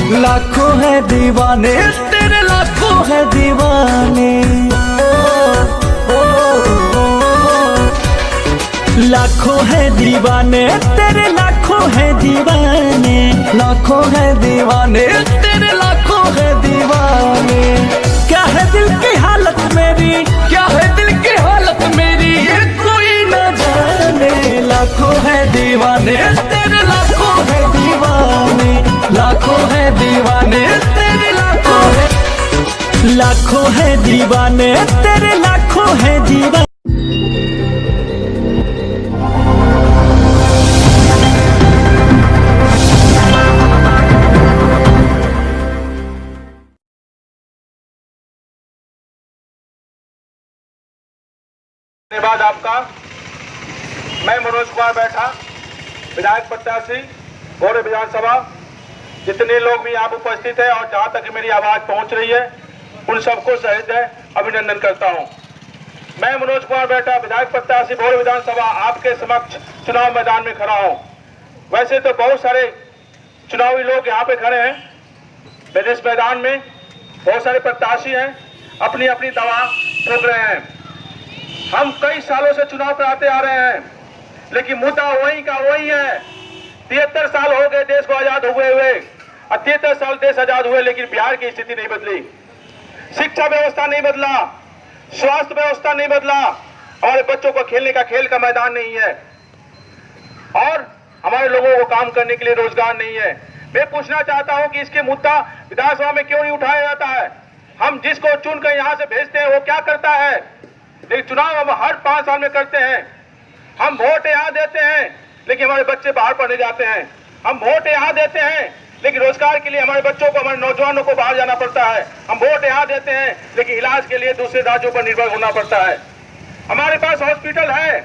लाखों है दीवाने तेरे, लाखों है दीवाने। लाखों है दीवाने तेरे, लाखों है दीवाने। लाखों है दीवाने तेरे, लाखों है दीवाने। क्या है दिल की हालत मेरी, क्या है दिल की हालत मेरी, ये कोई न जाने। लाखों है दीवाने तेरे, लाखों है दीवाने। लाखों है दीवाने तेरे, लाखों है, लाखों है दीवाने तेरे, लाखों है दीवाने। धन्यवाद आपका। मैं मनोज कुमार बैठा, विधायक प्रत्याशी भोरे विधानसभा। जितने लोग भी यहाँ उपस्थित है और जहाँ तक मेरी आवाज पहुँच रही है, उन सबको सहृदय अभिनंदन करता हूँ। मैं मनोज कुमार बैठा, विधायक प्रत्याशी भोरे विधानसभा, आपके समक्ष चुनाव मैदान में खड़ा हूँ। वैसे तो बहुत सारे चुनावी लोग यहाँ पे खड़े हैं, इस मैदान में बहुत सारे प्रत्याशी हैं, अपनी अपनी दवा ठोक रहे हैं। हम कई सालों से चुनाव कराते आ रहे हैं, लेकिन मुद्दा वही का वही है। 73 साल हो गए देश को आजाद हुए हुए, 73 साल देश आजाद हुए, लेकिन बिहार की स्थिति नहीं बदली। शिक्षा व्यवस्था नहीं बदला, स्वास्थ्य व्यवस्था नहीं बदला, हमारे बच्चों को खेलने का खेल का मैदान नहीं है, और हमारे लोगों को काम करने के लिए रोजगार नहीं है। मैं पूछना चाहता हूं कि इसके मुद्दा विधानसभा में क्यों नहीं उठाया जाता है? हम जिसको चुनकर यहां से भेजते हैं वो क्या करता है? लेकिन चुनाव हम हर 5 साल में करते हैं। हम वोट यहाँ देते हैं, लेकिन हमारे बच्चे बाहर पढ़ने जाते हैं। हम वोट यहाँ देते हैं, लेकिन रोजगार के लिए हमारे बच्चों को, हमारे नौजवानों को बाहर जाना पड़ता है। हम वोट यहाँ देते हैं, लेकिन इलाज के लिए दूसरे राज्यों पर निर्भर होना पड़ता है। हमारे पास हॉस्पिटल है,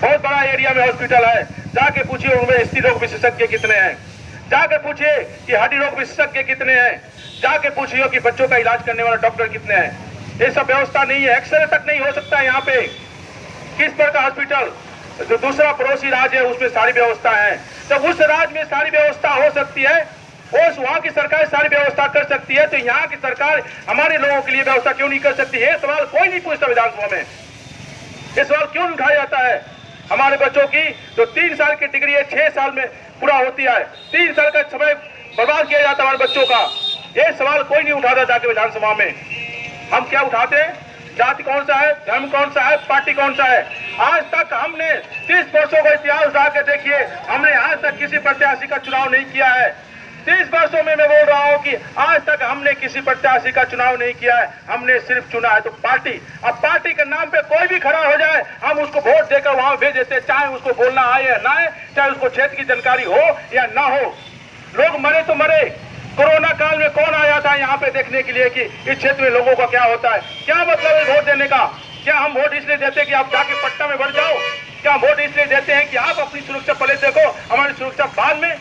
बहुत बड़ा एरिया में हॉस्पिटल है। जाके पूछिए उनमें स्त्री रोग विशेषज्ञ कितने हैं, जाके पूछिए कि हड्डी रोग विशेषज्ञ कितने हैं, जाके पूछिए कि बच्चों का इलाज करने वाला डॉक्टर कितने हैं। ये सब व्यवस्था नहीं है, एक्सरे तक नहीं हो सकता है यहाँ पे। किस पर का हॉस्पिटल? जो दूसरा पड़ोसी राज्य है उसमें सारी व्यवस्था है। जब उस राज्य में सारी व्यवस्था हो सकती है, उस वहां की सरकार सारी व्यवस्था कर सकती है, तो यहाँ की सरकार हमारे लोगों के लिए व्यवस्था क्यों नहीं कर सकती? ये सवाल कोई नहीं पूछता विधानसभा में। ये सवाल क्यों उठाया जाता है? हमारे बच्चों की जो 3 साल की डिग्री है 6 साल में पूरा होती है, 3 साल का समय बर्बाद किया जाता है हमारे बच्चों का। ये सवाल कोई नहीं उठाता जाके विधानसभा में। हम क्या उठाते हैं? जाति कौन सा है, धर्म कौन सा है, पार्टी कौन सा है? आज तक हमने 30 वर्षों का इतिहास उठा के देखिए, हमने आज तक किसी प्रत्याशी का चुनाव नहीं किया है। 30 वर्षों में मैं बोल रहा हूं कि आज तक हमने किसी प्रत्याशी का चुनाव नहीं किया है। हमने सिर्फ चुना है तो पार्टी। अब पार्टी के नाम पे कोई भी खड़ा हो जाए, हम उसको वोट देकर वहां भेज देते, चाहे उसको बोलना आए या ना आए, चाहे उसको क्षेत्र की जानकारी हो या ना हो। लोग मरे तो मरे। कोरोना काल में कौन आया था यहाँ पे देखने के लिए कि इस क्षेत्र में लोगों का क्या होता है? क्या मतलब है वोट देने का? क्या हम वोट इसलिए देते हैं कि आप जाके पट्टा में बढ़ जाओ? क्या वोट इसलिए देते हैं कि आप अपनी सुरक्षा पहले देखो, हमारी सुरक्षा बाद में?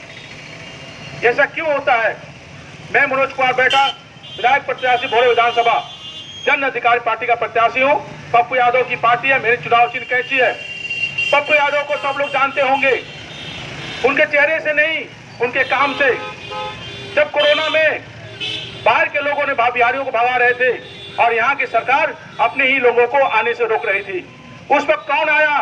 ऐसा क्यों होता है? मैं मनोज कुमार बैठा, विधायक प्रत्याशी भोरे विधानसभा, जन अधिकार पार्टी का प्रत्याशी हूँ। पप्पू यादव की पार्टी है, मेरी चुनाव चिन्ह कैंची है। पप्पू यादव को सब लोग जानते होंगे, उनके चेहरे से नहीं, उनके काम से। जब कोरोना में बाहर के लोगों ने बिहारियों को भगा रहे थे और यहाँ की सरकार अपने ही लोगों को आने से रोक रही थी, उस वक्त कौन आया?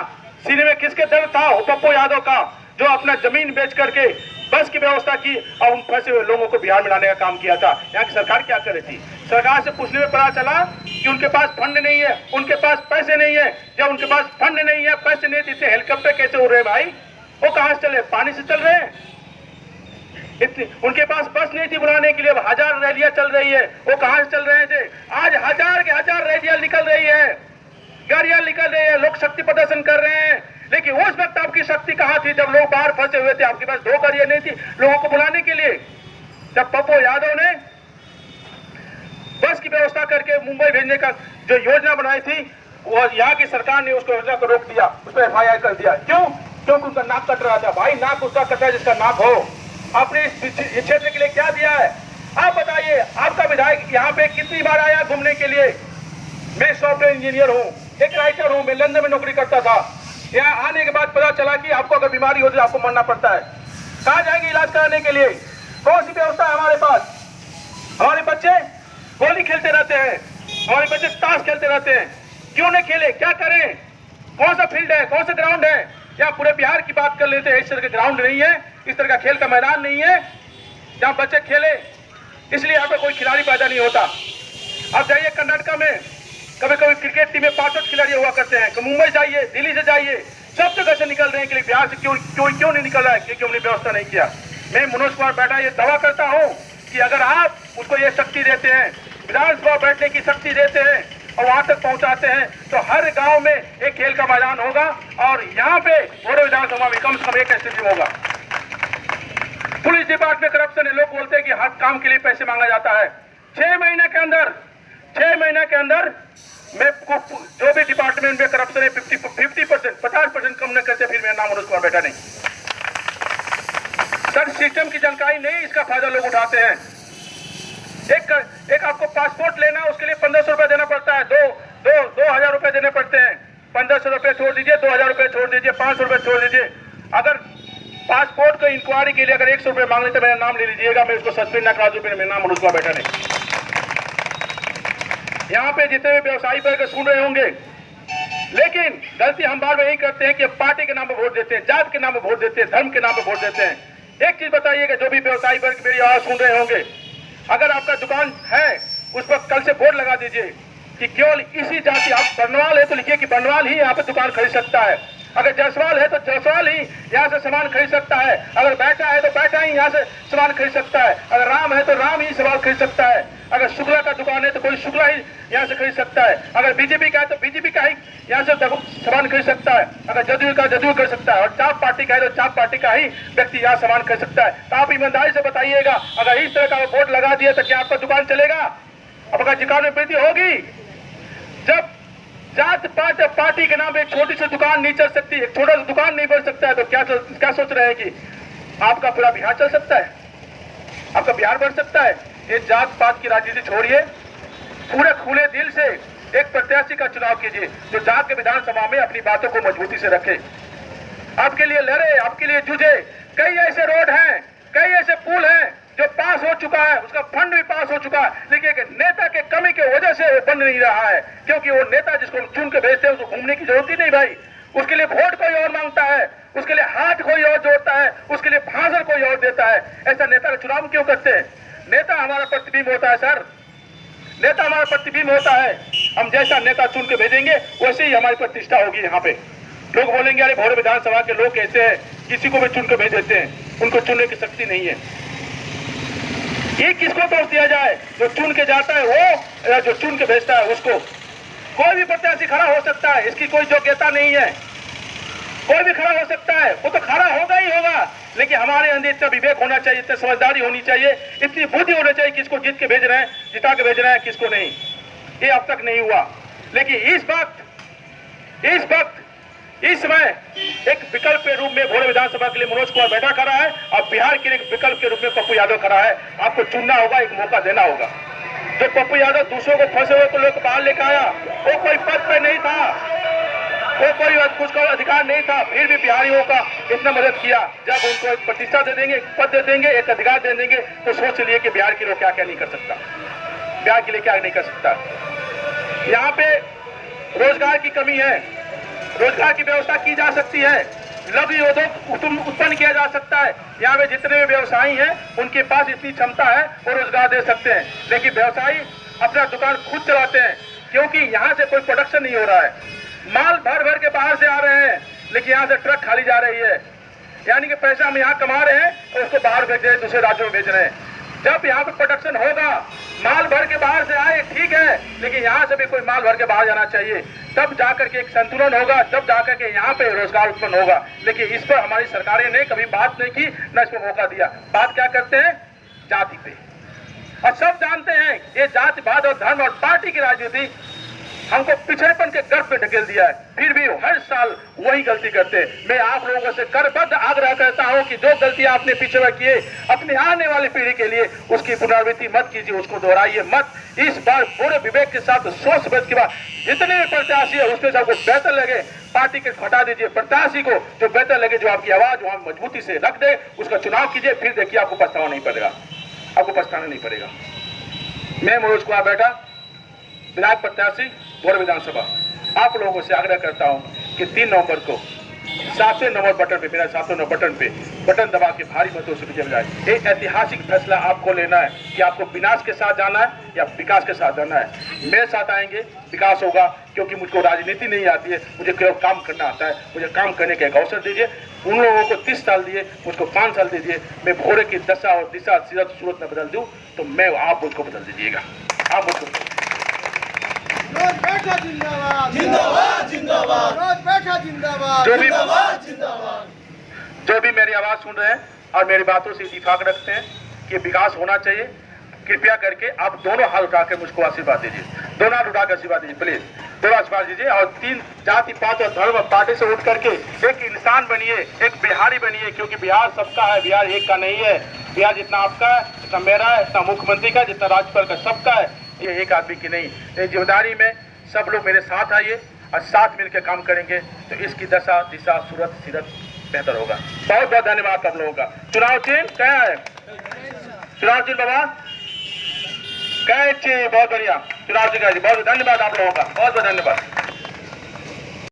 सीने में किसके दर्द था? पप्पू यादव का, जो अपना जमीन बेच करके बस की व्यवस्था की और उन फंसे हुए लोगों को बिहार में लाने का काम किया था। यहाँ की सरकार क्या कर रही थी? सरकार से पूछने में पता चला कि उनके पास फंड नहीं है, उनके पास पैसे नहीं है। जब उनके पास फंड नहीं है, पैसे नहीं देते, हेलीकॉप्टर कैसे उड़ रहे भाई? वो कहाँ से चले? पानी से चल रहे हैं। इतनी उनके पास बस नहीं थी बुलाने के लिए, 1000 रैलियां चल रही है। वो कहां से चल रहे थे? आज 1000 के 1000 रैलियां निकल रही है, गाड़ियां निकल रही है, लोग शक्ति प्रदर्शन कर रहे हैं। लेकिन उस वक्त आपकी शक्ति कहां थी जब लोग बाहर फंसे हुए थे? आपके पास 2 गाड़ियां नहीं थी लोगों को बुलाने के लिए। जब पप्पू यादव ने बस की व्यवस्था करके मुंबई भेजने का जो योजना बनाई थी, वो यहाँ की सरकार ने उसको योजना को रोक दिया, उस पर FIR कर दिया। क्यों? क्योंकि उनका नाक कट रहा था। भाई, नाक उसका कटा जिसका नाक हो। आपने इस क्षेत्र के लिए क्या दिया है? आप बताइए। आपका विधायक यहाँ पे कितनी बार आया घूमने के लिए? मैं सॉफ्टवेयर इंजीनियर हूँ, एक राइटर हूँ, मैं लंदन में नौकरी करता था। यहाँ आने के बाद पता चला कि आपको अगर बीमारी हो तो आपको मरना पड़ता है। कहाँ जाएंगे इलाज कराने के लिए? कौन सी व्यवस्था है हमारे पास? जाते हैं। क्यों नहीं खेले, क्या करें, कौन सा फील्ड है, कौन सा ग्राउंड है? या पूरे बिहार की बात कर लेते हैं, इस तरह के ग्राउंड नहीं है, इस तरह का खेल का मैदान नहीं है जहां बच्चे खेले, इसलिए यहाँ पे कोई खिलाड़ी पैदा नहीं होता। अब जाइए कर्नाटका में, कभी कभी क्रिकेट टीम में 5 खिलाड़ी हुआ करते हैं। मुंबई जाइए, दिल्ली से जाइए, सब जगह से निकल रहे हैं, कि बिहार से क्यों नहीं निकल रहा है, क्योंकि हमने व्यवस्था नहीं किया। मैं मनोज कुमार बैठा ये दावा करता हूँ कि अगर आप उसको ये शक्ति देते हैं, विधानसभा बैठने की शक्ति देते हैं और वहां तक पहुंचाते हैं, तो हर गांव में एक खेल का मैदान होगा और यहाँ पे बोडो विधानसभा में कम से कम एक स्टेडियम होगा। पुलिस डिपार्टमेंट में करप्शन है, लोग बोलते हैं कि हर काम के लिए पैसे मांगा जाता है। 6 महीने के अंदर मैं जो भी डिपार्टमेंट में करप्शन है 50% 50% कम न करते, फिर मेरा नाम मनोज कुमार बैठा नहीं। सर सिस्टम की जानकारी नहीं, इसका फायदा लोग उठाते हैं। एक आपको पासपोर्ट लेना, उसके लिए 1500 रुपए देना पड़ता है, 2000 रुपए देने पड़ते हैं। 1500 रुपए छोड़ दीजिए, 2000 रुपए छोड़ दीजिए, 500 रुपए छोड़ दीजिए। अगर पासपोर्ट को इंक्वायरी के लिए अगर 100 रुपए मांग लेते, मेरा नाम ले लीजिएगा, मैं उसको सस्पेंड ना करा दूं, मेरा नाम मनोज कुमार बैठा नहीं। यहाँ पे जितने भी व्यवसायी वर्ग सुन रहे होंगे, लेकिन गलती हम बार बार यही करते हैं कि पार्टी के नाम पर वोट देते हैं, जात के नाम पर वोट देते हैं, धर्म के नाम पर वोट देते हैं। एक चीज बताइएगा, जो भी व्यवसायी वर्ग मेरी आवाज सुन रहे होंगे, अगर आपका दुकान है उस पर कल से बोर्ड लगा दीजिए कि केवल इसी जाति, आप बर्नवाल है तो लिखिए कि बर्नवाल ही यहाँ पे दुकान खरीद सकता है, अगर जायसवाल है तो जायसवाल ही यहाँ से सामान खरीद सकता है, अगर बैठा है तो बैठा ही यहाँ से सामान खरीद सकता है, अगर राम है तो राम ही सामान खरीद सकता है, अगर शुक्ला का दुकान है तो कोई शुक्ला ही यहाँ से खरीद सकता है, अगर बीजेपी का है तो बीजेपी का ही यहाँ से सामान खरीद सकता है, अगर जदयू का जदयू कर सकता है, और चाप पार्टी का है तो चाप पार्टी का ही व्यक्ति यहाँ सामान खरीद सकता है। तो आप ईमानदारी से बताइएगा, अगर इस तरह का बोर्ड लगा दिया तो क्या आपका दुकान चलेगा? आपका दुकान में वृद्धि होगी? जब जात पात पार्टी के नाम पे एक छोटी सी दुकान नहीं चल सकती, एक छोटा सा दुकान नहीं बन सकता है, तो क्या सोच रहे हैं कि आपका पूरा बिहार चल सकता है, आपका बिहार बढ़ सकता है? ये जात पात की राजनीति छोड़िए, पूरे खुले दिल से एक प्रत्याशी का चुनाव कीजिए जो जाके विधानसभा में अपनी बातों को मजबूती से रखे, आपके लिए लड़े, आपके लिए जूझे। कई ऐसे रोड हैं, कई ऐसे पुल हैं जो पास हो चुका है, उसका फंड भी पास हो चुका है, लेकिन एक नेता के कमी की वजह से वो बन नहीं रहा है, क्योंकि वो नेता जिसको हम चुन के भेजते हैं उसको घूमने की जरूरत ही नहीं भाई, उसके लिए वोट कोई और मांगता है, उसके लिए हाथ कोई और जोड़ता है, उसके लिए भाषण कोई और देता है। ऐसा नेता का चुनाव क्यों करते हैं? नेता हमारा प्रतिबिंब होता है सर, नेता हमारा प्रतिबिंब होता है। हम जैसा नेता चुन के भेजेंगे वैसे ही हमारी प्रतिष्ठा होगी। यहाँ पे लोग बोलेंगे अरे भोरे विधानसभा के लोग कैसे हैं, किसी को भी चुन के भेज देते हैं, उनको चुनने की शक्ति नहीं है। ये किसको दोष दिया जाए? जो चुन के जाता है वो, या जो चुन के भेजता है उसको? कोई भी प्रत्याशी खड़ा हो सकता है, इसकी कोई योग्यता नहीं है, कोई भी खड़ा हो सकता है, वो तो खड़ा होगा ही होगा, लेकिन हमारे अंदर इतना विवेक होना चाहिए, इतनी समझदारी होनी चाहिए, इतनी बुद्धि होनी चाहिए, किसको जीत के भेज रहे हैं, जिता के भेज रहे हैं, किसको नहीं। ये अब तक नहीं हुआ, लेकिन इस समय एक विकल्प के रूप में भोरे विधानसभा के लिए मनोज कुमार बैठा खड़ा है, और बिहार के लिए एक विकल्प के रूप में पप्पू यादव खड़ा है। आपको चुनना होगा, एक मौका देना होगा। जो पप्पू यादव दूसरों को फंसे हुए को लोग बाहर लेकर आया, वो कोई पद पे नहीं था, वो कोई कुछ का अधिकार नहीं था, फिर भी बिहारियों का इतना मदद किया। जब उनको एक प्रतिष्ठा दे देंगे, एक पद दे देंगे, एक अधिकार दे देंगे, तो सोच लिए कि बिहार के लोग क्या क्या नहीं कर सकता, बिहार के लिए क्या नहीं कर सकता। यहाँ पे रोजगार की कमी है, रोजगार की व्यवस्था की जा सकती है, लघु उद्योग उत्पन्न किया जा सकता है। यहाँ पे जितने भी व्यवसायी हैं उनके पास इतनी क्षमता है, वो रोजगार दे सकते हैं, लेकिन व्यवसायी अपना दुकान खुद चलाते हैं, क्योंकि यहाँ से कोई प्रोडक्शन नहीं हो रहा है। माल भर भर के बाहर से आ रहे हैं, लेकिन यहाँ से ट्रक खाली जा रही है, यानी कि पैसा हम यहाँ कमा रहे हैं और उसको बाहर भेज रहे हैं, दूसरे राज्यों में भेज रहे हैं। जब यहाँ पे प्रोडक्शन होगा, माल भर के बाहर से आए ठीक है, लेकिन यहाँ से भी कोई माल भर के बाहर जाना चाहिए, तब जाकर के एक संतुलन होगा, तब जाकर के यहाँ पे रोजगार उत्पन्न होगा। लेकिन इस पर हमारी सरकारें ने कभी बात नहीं की, न इस पर मौका दिया। बात क्या करते हैं? जाति पे। और सब जानते हैं ये जातिवाद और धर्म और पार्टी की राजनीति हमको पिछड़ेपन के गर्भ में ढकेल दिया है, फिर भी हर साल वही गलती करते हैं। मैं आप लोगों से करबद्ध आग्रह करता हूं कि जो गलती आपने पिछले बार किए, अपने आने वाली पीढ़ी के लिए उसकी पुनरावृत्ति मत कीजिए, उसको दोहराइए मत। इस बार पूरे विवेक के साथ, सोच समझ के बाद जितने भी प्रत्याशी है उसमें से आपको बेहतर लगे, पार्टी के हटा दीजिए, प्रत्याशी को जो बेहतर लगे, जो आपकी आवाज वहां मजबूती से रख दे, उसका चुनाव कीजिए, फिर देखिए आपको पछताना नहीं पड़ेगा, आपको पछताना नहीं पड़ेगा। मैं मनोज कुमार बैठा, विधायक प्रत्याशी गौरव विधानसभा, आप लोगों से आग्रह करता हूं कि 3 नवंबर को 7वें नंबर बटन पे, मेरा 7वें नंबर बटन पे बटन दबा के भारी मतों से विजय जाए। एक ऐतिहासिक फैसला आपको लेना है कि आपको विनाश के साथ जाना है या विकास के साथ जाना है। मेरे साथ आएंगे, विकास होगा, क्योंकि मुझको राजनीति नहीं आती है, मुझे केवल काम करना आता है। मुझे काम करने का एक अवसर दीजिए। उन लोगों को 30 साल दिए, मुझको 5 साल दीजिए। मैं भोरे की दशा और दिशा सीरत सूरत में बदल दूं तो मैं आप मुझको बदल दीजिएगा। आप मुझको रोज बैठा जिंदाबाद जिंदाबाद जिंदाबाद रोज बैठा जिंदाबाद जो भी जिंदाबाद जिंदाबाद जो भी मेरी आवाज सुन रहे हैं और मेरी बातों से इत्तेफाक रखते हैं कि विकास होना चाहिए, कृपया करके आप दोनों हाथ उठा के मुझको आशीर्वाद दीजिए। दोनों हाथ उठा के आशीर्वाद दीजिए, प्लीज दोनों आशीर्वाद दीजिए। और 3 जाति पात और धर्म पार्टी से उठ करके एक इंसान बनिए, एक बिहारी बनिए, क्योंकि बिहार सबका है, बिहार एक का नहीं है। बिहार जितना आपका है, जितना मेरा है, जितना मुख्यमंत्री का, जितना राज्यपाल का, सबका है। ये एक आदमी की नहीं। ये जिम्मेदारी में सब लोग मेरे साथ आइए और साथ मिलकर काम करेंगे तो इसकी दशा दिशा सूरत सीरत बेहतर होगा। बहुत बहुत धन्यवाद आप लोगों का। चुनाव चिन्ह क्या है? चुनाव चिन्ह बाबा क्या है? बहुत बढ़िया चुनाव चिन्ह। बहुत धन्यवाद आप लोगों का, बहुत बहुत धन्यवाद।